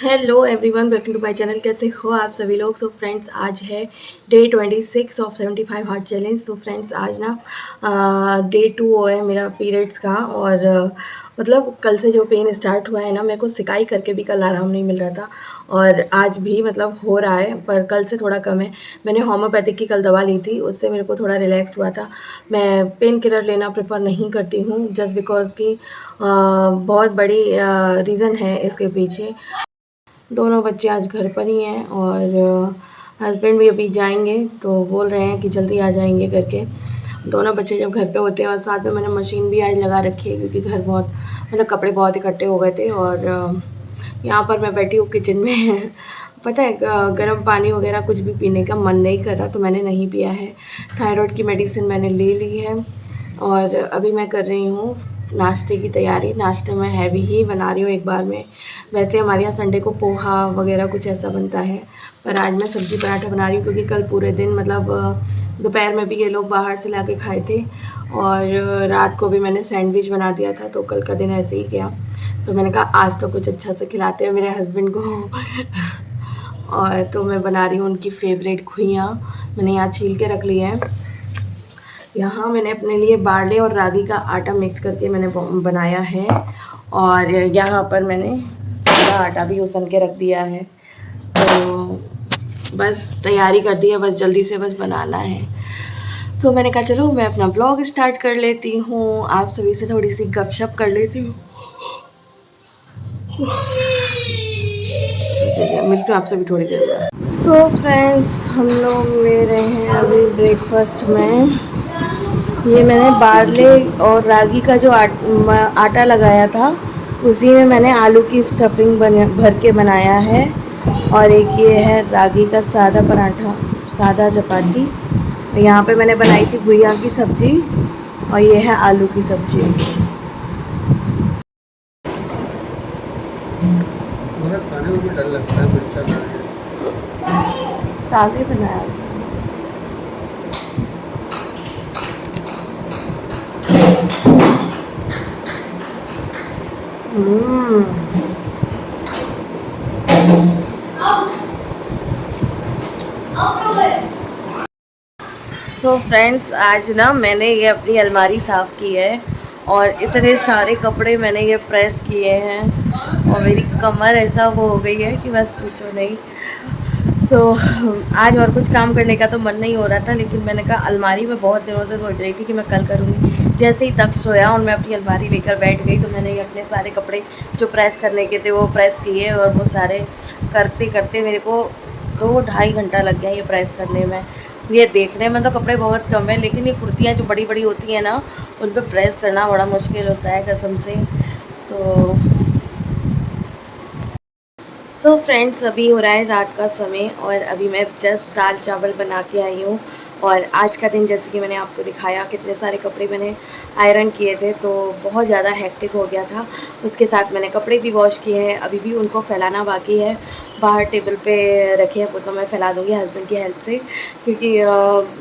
Hello everyone, welcome to my channel. कैसे हो आप सभी लोग। सो फ्रेंड्स, आज है डे 26 ऑफ 75 हार्ट चैलेंज। तो फ्रेंड्स, आज ना डे 2 है मेरा पीरियड्स का। और मतलब कल से जो पेन स्टार्ट हुआ है ना, मेरे को सिकाई करके भी कल आराम नहीं मिल रहा था। और आज भी मतलब हो रहा है, पर कल से थोड़ा कम है। मैंने होम्योपैथिक की कल दवा ली थी, उससे मेरे को थोड़ा रिलैक्स हुआ था। मैं पेन किलर लेना प्रेफर नहीं करती हूँ, जस्ट बिकॉज कि बहुत बड़ी रीज़न है इसके पीछे। दोनों बच्चे आज घर पर ही हैं और हस्बैंड भी अभी जाएंगे, तो बोल रहे हैं कि जल्दी आ जाएंगे करके। दोनों बच्चे जब घर पे होते हैं, और साथ में मैंने मशीन भी आज लगा रखी है, क्योंकि घर बहुत मतलब कपड़े बहुत इकट्ठे हो गए थे। और यहाँ पर मैं बैठी हूँ किचन में। पता है, गर्म पानी वगैरह कुछ भी पीने का मन नहीं कर रहा, तो मैंने नहीं पिया है। थायराइड की मेडिसिन मैंने ले ली है और अभी मैं कर रही हूँ नाश्ते की तैयारी। नाश्ते में हैवी ही बना रही हूँ एक बार में। वैसे हमारे यहाँ संडे को पोहा वगैरह कुछ ऐसा बनता है, पर आज मैं सब्ज़ी पराठा बना रही हूँ, क्योंकि कल पूरे दिन मतलब दोपहर में भी ये लोग बाहर से ला के खाए थे। और रात को भी मैंने सैंडविच बना दिया था, तो कल का दिन ऐसे ही गया। तो मैंने कहा आज तो कुछ अच्छा से खिलाते हैं मेरे हस्बैंड को। और तो मैं बना रही हूँ उनकी फेवरेट खुइयाँ। मैंने यहाँ छील के रख लिया है। यहाँ मैंने अपने लिए बारले और रागी का आटा मिक्स करके मैंने बनाया है। और यहाँ पर मैंने सादा आटा भी उसन के रख दिया है। तो बस तैयारी कर दी है, बस जल्दी से बस बनाना है। तो मैंने कहा चलो मैं अपना ब्लॉग स्टार्ट कर लेती हूँ, आप सभी से थोड़ी सी गपशप कर लेती हूँ। चलिए मिलती हूँ आप सभी थोड़ी देर में। सो फ्रेंड्स, हम लोग ले रहे हैं अभी ब्रेकफास्ट में। ये मैंने बारले और रागी का जो आटा लगाया था, उसी में मैंने आलू की स्टफिंग भर के बनाया है। और एक ये है रागी का सादा पराठा, सादा चपाती। यहाँ पे मैंने बनाई थी गुइया की सब्ज़ी, और ये है आलू की सब्ज़ी। खाने में भी डर लगता है मिर्चा सादे बनाया था। सो फ्रेंड्स, आज ना मैंने ये अपनी अलमारी साफ़ की है, और इतने सारे कपड़े मैंने ये प्रेस किए हैं, और मेरी कमर ऐसा वो हो गई है कि बस पूछो नहीं। सो आज और कुछ काम करने का तो मन नहीं हो रहा था, लेकिन मैंने कहा अलमारी में बहुत दिनों से सोच रही थी कि मैं कल करूँगी। जैसे ही तक सोया और मैं अपनी अलमारी लेकर बैठ गई, तो मैंने ये अपने सारे कपड़े जो प्रेस करने के थे वो प्रेस किए, और वो सारे करते करते मेरे को 2-2.5 घंटा लग गया ये प्रेस करने में। ये देखने में तो कपड़े बहुत कम है, लेकिन ये कुर्तियाँ जो बड़ी बड़ी होती हैं ना, उन पर प्रेस करना बड़ा मुश्किल होता है कसम से। सो फ्रेंड्स, अभी हो रहा है रात का समय, और अभी मैं जस्ट दाल चावल बना के आई हूँ। और आज का दिन जैसे कि मैंने आपको दिखाया, कितने सारे कपड़े मैंने आयरन किए थे, तो बहुत ज़्यादा हेक्टिक हो गया था। उसके साथ मैंने कपड़े भी वॉश किए हैं, अभी भी उनको फैलाना बाकी है। बाहर टेबल पे रखे हैं, वो तो मैं फैला दूँगी हस्बैंड की हेल्प से, क्योंकि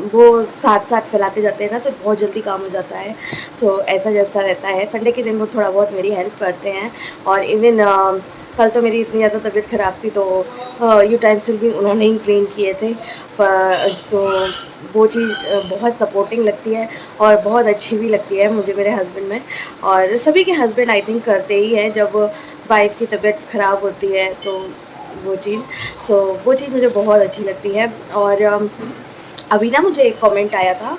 वो साथ साथ फैलाते जाते हैं ना, तो बहुत जल्दी काम हो जाता है। सो ऐसा जैसा रहता है, संडे के दिन वो थोड़ा बहुत मेरी हेल्प करते हैं। और इवन कल तो मेरी इतनी ज़्यादा तबीयत ख़राब थी, तो यूटेंसिल भी उन्होंने ही क्लीन किए थे। पर तो वो चीज़ बहुत सपोर्टिंग लगती है, और बहुत अच्छी भी लगती है मुझे मेरे हस्बैंड में। और सभी के हस्बैंड आई थिंक करते ही हैं, जब वाइफ की तबीयत ख़राब होती है तो वो चीज़। सो वो चीज़ मुझे बहुत अच्छी लगती है। और अभी ना मुझे एक कमेंट आया था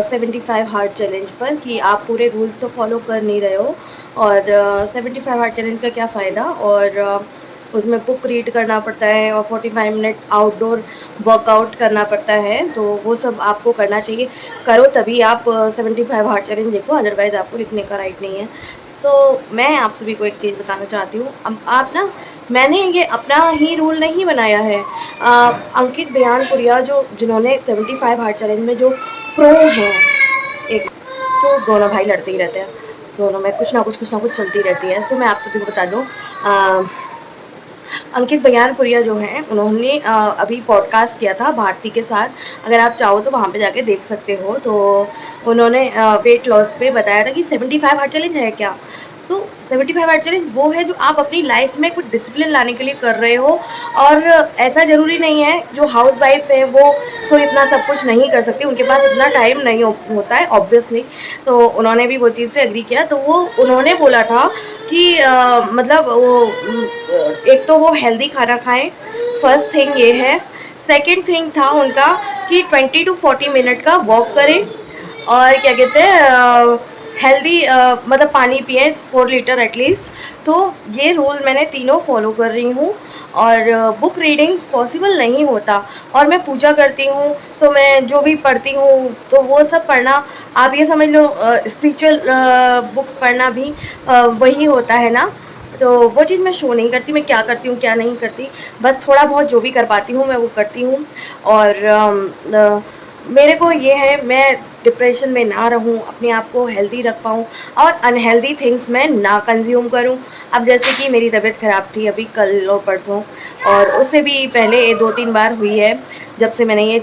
75 हार्ट चैलेंज पर, कि आप पूरे रूल्स तो फॉलो कर नहीं रहे हो, और 75 हार्ट चैलेंज का क्या फ़ायदा। और उसमें बुक रीड करना पड़ता है, और 45 मिनट आउटडोर वर्कआउट करना पड़ता है, तो वो सब आपको करना चाहिए। करो तभी आप 75 हार्ट चैलेंज देखो, अदरवाइज़ आपको लिखने का राइट नहीं है। सो मैं आप सभी को एक चीज़ बताना चाहती हूँ। अब आप ना, मैंने ये अपना ही रूल नहीं बनाया है। अंकित बयानपुरिया जिन्होंने 75 हार्ट चैलेंज में जो प्रो हैं, एक तो दोनों भाई लड़ते ही रहते हैं, दोनों में कुछ ना कुछ चलती रहती है। सो मैं आप सभी को बता दूँ, अंकित बयानपुरिया जो हैं, उन्होंने अभी पॉडकास्ट किया था भारती के साथ। अगर आप चाहो तो वहाँ पे जाके देख सकते हो। तो उन्होंने वेट लॉस पे बताया था कि 75 हार्ट चैलेंज है क्या। तो 75 आवर चैलेंज वो है जो आप अपनी लाइफ में कुछ डिसिप्लिन लाने के लिए कर रहे हो। और ऐसा ज़रूरी नहीं है जो हाउस वाइफ्स हैं वो तो इतना सब कुछ नहीं कर सकती, उनके पास इतना टाइम नहीं होता है ऑब्वियसली। तो उन्होंने भी वो चीज़ से एग्री किया। तो वो उन्होंने बोला था कि मतलब वो एक तो वो हेल्दी खाना खाएं, फर्स्ट थिंग ये है। सेकंड थिंग था उनका कि 20 टू 40 मिनट का वॉक करें, और क्या कहते हैं हेल्दी मतलब पानी पिए 4 लीटर एटलीस्ट। तो ये रूल मैंने तीनों फॉलो कर रही हूँ। और बुक रीडिंग पॉसिबल नहीं होता, और मैं पूजा करती हूँ तो मैं जो भी पढ़ती हूँ तो वो सब पढ़ना आप ये समझ लो स्पिरिचुअल बुक्स पढ़ना भी वही होता है ना। तो वो चीज़ मैं शो नहीं करती, मैं क्या करती हूँ क्या नहीं करती, बस थोड़ा बहुत जो भी कर पाती हूँ मैं वो करती हूँ। और मेरे को ये है मैं डिप्रेशन में ना रहूँ, अपने आप को हेल्दी रख पाऊँ और अनहेल्दी थिंग्स मैं ना कंज्यूम करूँ। अब जैसे कि मेरी तबीयत ख़राब थी अभी कल और परसों, और उससे भी पहले 2-3 बार हुई है जब से मैंने ये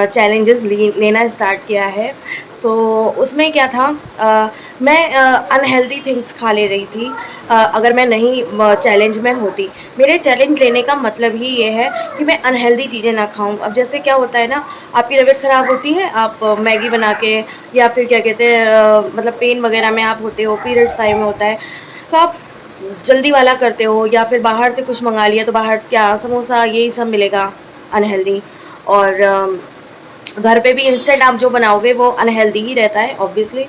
चैलेंजेस लेना स्टार्ट किया है। सो उसमें क्या था, मैं अनहेल्दी थिंग्स खा ले रही थी। अगर मैं नहीं चैलेंज में होती, मेरे चैलेंज लेने का मतलब ही ये है कि मैं अनहेल्दी चीज़ें ना खाऊं। अब जैसे क्या होता है ना, आपकी तबीयत ख़राब होती है, आप मैगी बना के या फिर क्या कहते हैं मतलब पेन वगैरह में आप होते हो, पीरियड्स टाइम में होता है, तो आप जल्दी वाला करते हो या फिर बाहर से कुछ मंगा लिया, तो बाहर क्या समोसा यही सब मिलेगा अनहेल्दी। और घर पे भी इंस्टेंट आप जो बनाओगे वो अनहेल्दी ही रहता है ऑब्वियसली।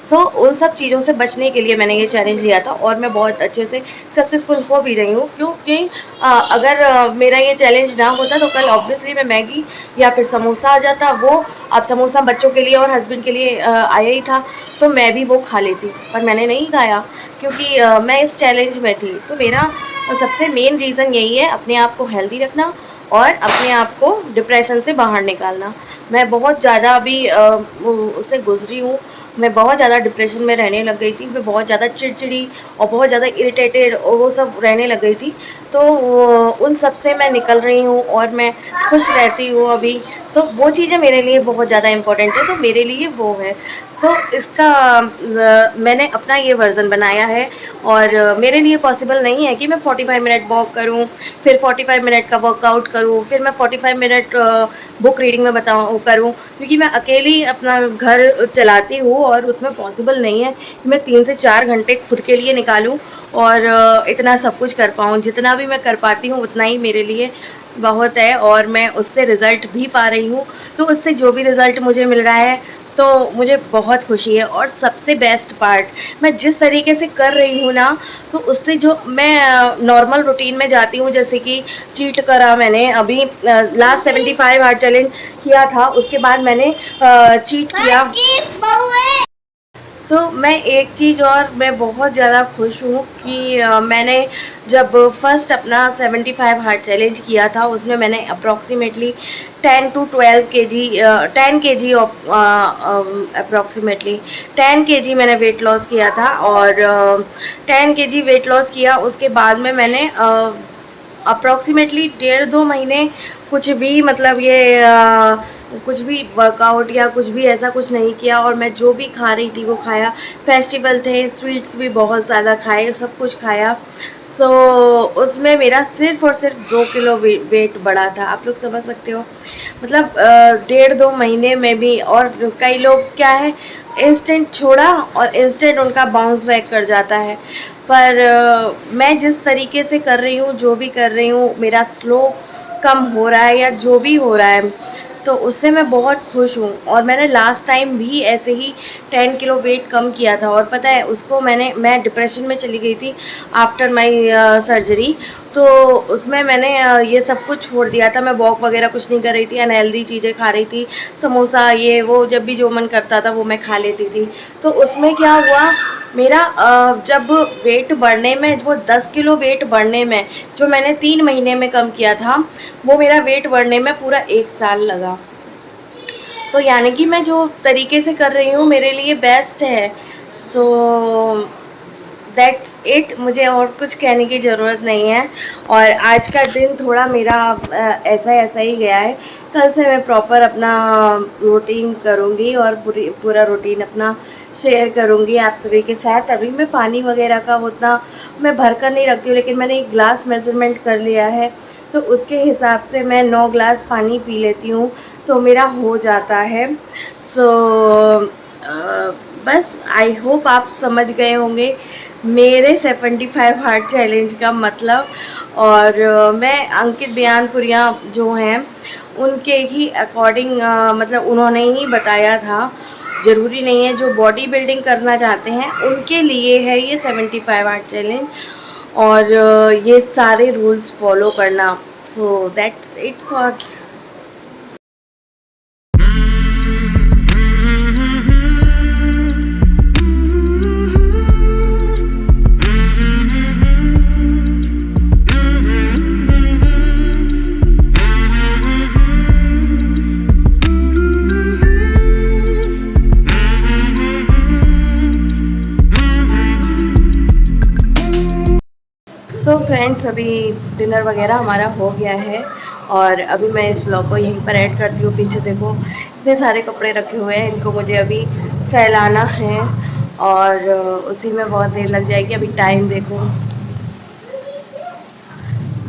सो उन सब चीज़ों से बचने के लिए मैंने ये चैलेंज लिया था, और मैं बहुत अच्छे से सक्सेसफुल हो भी रही हूँ। क्योंकि अगर मेरा ये चैलेंज ना होता तो कल ऑब्वियसली मैं मैगी या फिर समोसा आ जाता। वो अब समोसा बच्चों के लिए और हस्बैंड के लिए आया ही था, तो मैं भी वो खा लेती, पर मैंने नहीं खाया क्योंकि मैं इस चैलेंज में थी। तो मेरा सबसे मेन रीज़न यही है, अपने आप को हेल्दी रखना और अपने आप को डिप्रेशन से बाहर निकालना। मैं बहुत ज़्यादा अभी उससे गुजरी हूँ। मैं बहुत ज़्यादा डिप्रेशन में रहने लग गई थी, मैं बहुत ज़्यादा चिड़चिड़ी और बहुत ज़्यादा इरिटेटेड और वो सब रहने लग गई थी। तो उन सब से मैं निकल रही हूँ और मैं खुश रहती हूँ अभी। सो वो चीज़ें मेरे लिए बहुत ज़्यादा इम्पोर्टेंट है, तो मेरे लिए वो है। सो इसका मैंने अपना ये वर्ज़न बनाया है। और मेरे लिए पॉसिबल नहीं है कि मैं 45 मिनट वॉक करूँ, फिर 45 मिनट का वर्कआउट करूँ, फिर मैं 45 मिनट बुक रीडिंग में बताऊँ करूँ, क्योंकि मैं अकेली अपना घर चलाती हूँ और उसमें पॉसिबल नहीं है कि मैं 3 से 4 घंटे खुद के लिए निकालूँ और इतना सब कुछ कर पाऊँ। जितना भी मैं कर पाती हूँ उतना ही मेरे लिए बहुत है, और मैं उससे रिज़ल्ट भी पा रही हूँ। तो उससे जो भी रिज़ल्ट मुझे मिल रहा है तो मुझे बहुत खुशी है। और सबसे बेस्ट पार्ट, मैं जिस तरीके से कर रही हूँ ना, तो उससे जो मैं नॉर्मल रूटीन में जाती हूँ, जैसे कि चीट करा मैंने अभी लास्ट 75 आवर चैलेंज किया था, उसके बाद मैंने चीट किया। तो मैं एक चीज़ और मैं बहुत ज़्यादा खुश हूँ कि मैंने जब फर्स्ट अपना 75 हार्ट चैलेंज किया था, उसमें मैंने अप्रॉक्सीमेटली 10 टू 12 के जी 10 के जी ऑफ अप्रॉक्सीमेटली 10 के जी मैंने वेट लॉस किया था। और 10 के जी वेट लॉस किया, उसके बाद में मैंने अप्रॉक्सीमेटली 1.5-2 महीने कुछ भी मतलब ये कुछ भी वर्कआउट या कुछ भी ऐसा कुछ नहीं किया, और मैं जो भी खा रही थी वो खाया। फेस्टिवल थे, स्वीट्स भी बहुत ज़्यादा खाए, सब कुछ खाया। तो उसमें मेरा सिर्फ़ और सिर्फ 2 किलो वेट बढ़ा था। आप लोग समझ सकते हो, मतलब 1.5-2 महीने में भी। और कई लोग क्या है, इंस्टेंट छोड़ा और इंस्टेंट उनका बाउंस बैक कर जाता है। पर मैं जिस तरीके से कर रही हूँ, जो भी कर रही हूँ, मेरा स्लो कम हो रहा है या जो भी हो रहा है, तो उससे मैं बहुत खुश हूँ। और मैंने लास्ट टाइम भी ऐसे ही 10 किलो वेट कम किया था, और पता है उसको मैं डिप्रेशन में चली गई थी आफ्टर माई सर्जरी। तो उसमें मैंने ये सब कुछ छोड़ दिया था। मैं वॉक वगैरह कुछ नहीं कर रही थी, अनहेल्दी चीज़ें खा रही थी, समोसा ये वो, जब भी जो मन करता था वो मैं खा लेती थी। तो उसमें क्या हुआ, मेरा जब वेट बढ़ने में, वो 10 किलो वेट बढ़ने में जो मैंने 3 महीने में कम किया था, वो मेरा वेट बढ़ने में पूरा 1 साल लगा। तो यानी कि मैं जो तरीके से कर रही हूँ मेरे लिए बेस्ट है। सो दैट्स इट, मुझे और कुछ कहने की ज़रूरत नहीं है। और आज का दिन थोड़ा मेरा ऐसा ऐसा ही गया है। कल से मैं प्रॉपर अपना रूटीन करूँगी और पूरा रूटीन अपना शेयर करूँगी आप सभी के साथ। अभी मैं पानी वगैरह का उतना मैं भर कर नहीं रखती हूँ, लेकिन मैंने एक ग्लास मेज़रमेंट कर लिया है, तो उसके हिसाब से मैं 9 ग्लास पानी पी लेती हूँ, तो मेरा हो जाता है। बस आई होप आप समझ गए होंगे मेरे 75 हार्ट चैलेंज का मतलब। और मैं अंकित बयानपुरिया जो हैं उनके ही अकॉर्डिंग मतलब उन्होंने ही बताया था। ज़रूरी नहीं है, जो बॉडी बिल्डिंग करना चाहते हैं उनके लिए है ये 75 हार्ट चैलेंज, और ये सारे रूल्स फॉलो करना। So that's it for. So friends, अभी डिनर वगैरह हमारा हो गया है, और अभी मैं इस ब्लॉग को यहीं पर ऐड करती हूँ। पीछे देखो इतने सारे कपड़े रखे हुए हैं, इनको मुझे अभी फैलाना है, और उसी में बहुत देर लग जाएगी। अभी टाइम देखो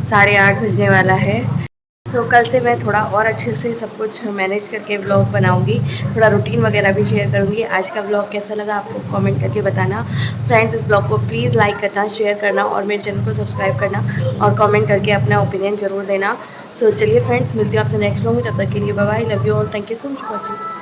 8:30 बजने वाला है। सो कल से मैं थोड़ा और अच्छे से सब कुछ मैनेज करके व्लॉग बनाऊंगी, थोड़ा रूटीन वगैरह भी शेयर करूंगी। आज का व्लॉग कैसा लगा आपको कमेंट करके बताना। फ्रेंड्स, इस ब्लॉग को प्लीज़ लाइक करना, शेयर करना, और मेरे चैनल को सब्सक्राइब करना, और कमेंट करके अपना ओपिनियन ज़रूर देना। सो चलिए फ्रेंड्स, मिलती हूँ आपसे नेक्स्ट व्लॉग में। तब तक के लिए bye bye, love you all, thank you so much for watching.